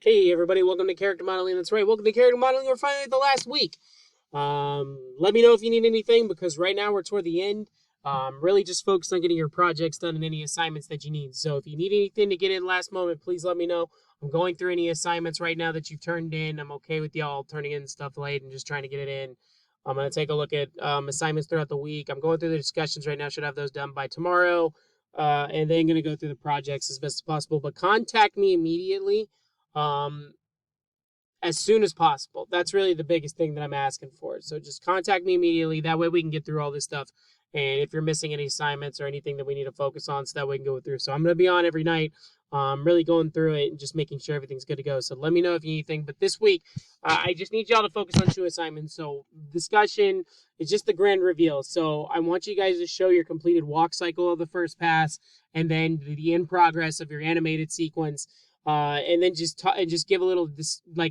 Hey everybody, welcome to Character Modeling. That's right, welcome to Character Modeling. We're finally at the last week. Let me know if you need anything because right now we're toward the end. Really just focused on getting your projects done and any assignments that you need. So if you need anything to get in last moment, please let me know. I'm going through any assignments right now that you've turned in. I'm okay with y'all turning in stuff late and just trying to get it in. I'm going to take a look at assignments throughout the week. I'm going through the discussions right now. Should have those done by tomorrow. And then going to go through the projects as best as possible. But contact me immediately. Um, as soon as possible. That's really the biggest thing that I'm asking for. So just contact me immediately. That way we can get through all this stuff. And if you're missing any assignments or anything that we need to focus on, so that we can go through. So I'm going to be on every night, really going through it and just making sure everything's good to go. So let me know if you need anything. But this week, I just need y'all to focus on 2 assignments. So discussion is just the grand reveal. So I want you guys to show your completed walk cycle of the first pass and then the in progress of your animated sequence. And then just give a little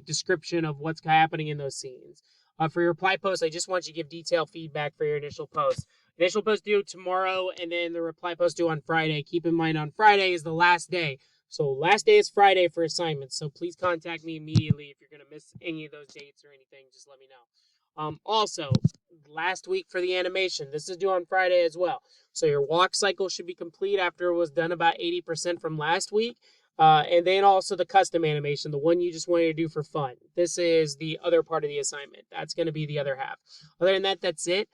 description of what's happening in those scenes. For your reply post, I just want you to give detailed feedback for your initial post. Initial post due tomorrow, and then the reply post due on Friday. Keep in mind, on Friday is the last day. So last day is Friday for assignments. So please contact me immediately if you're going to miss any of those dates or anything. Just let me know. Also, last week for the animation. This is due on Friday as well. So your walk cycle should be complete after it was done about 80% from last week. And then also the custom animation, the one you just wanted to do for fun. This is the other part of the assignment. That's going to be the other half. Other than that, that's it.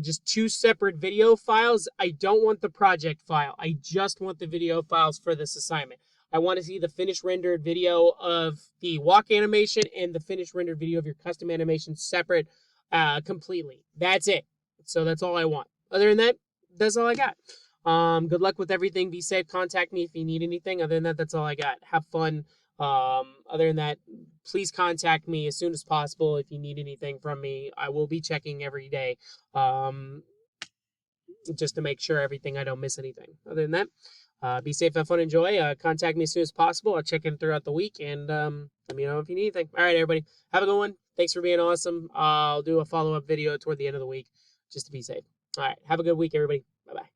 Just 2 separate video files. I don't want the project file. I just want the video files for this assignment. I want to see the finished rendered video of the walk animation and the finished rendered video of your custom animation separate completely. That's it. So that's all I want. Other than that, that's all I got. Good luck with everything. Be safe. Contact me if you need anything. Other than that, that's all I got. Have fun. Other than that, please contact me as soon as possible if you need anything from me. I will be checking every day, just to make sure I don't miss anything. Other than that, be safe, have fun, enjoy. Contact me as soon as possible. I'll check in throughout the week and let me know if you need anything. All right, everybody. Have a good one. Thanks for being awesome. I'll do a follow-up video toward the end of the week just to be safe. All right. Have a good week, everybody. Bye-bye.